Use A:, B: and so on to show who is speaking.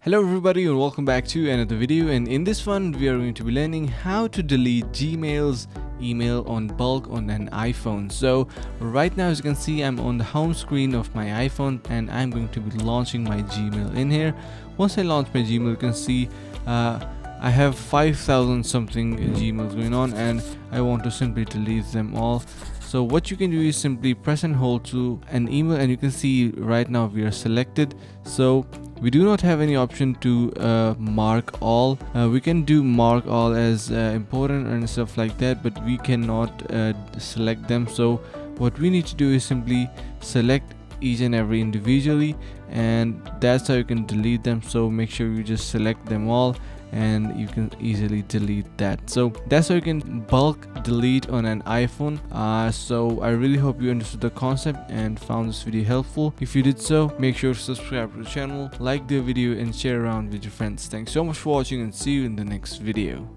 A: Hello everybody and welcome back to another video, and in this one we are going to be learning how to delete Gmail's email on bulk on an iPhone. So right now, as you can see, I'm on the home screen of my iPhone and I'm going to be launching my Gmail in here. Once I launch my Gmail, you can see I have 5,000 something Gmails going on and I want to simply delete them all. So what you can do is simply press and hold to an email, and you can see right now we are selected. So we do not have any option to mark all. We can do mark all as important and stuff like that, but we cannot select them. So what we need to do is simply select each and every individually, and that's how you can delete them. So make sure you just select them all and you can easily delete that. So that's how you can bulk delete on an iPhone. So I really hope you understood the concept and found this video helpful. If you did so, make sure to subscribe to the channel, like the video and share around with your friends. Thanks so much for watching and see you in the next video.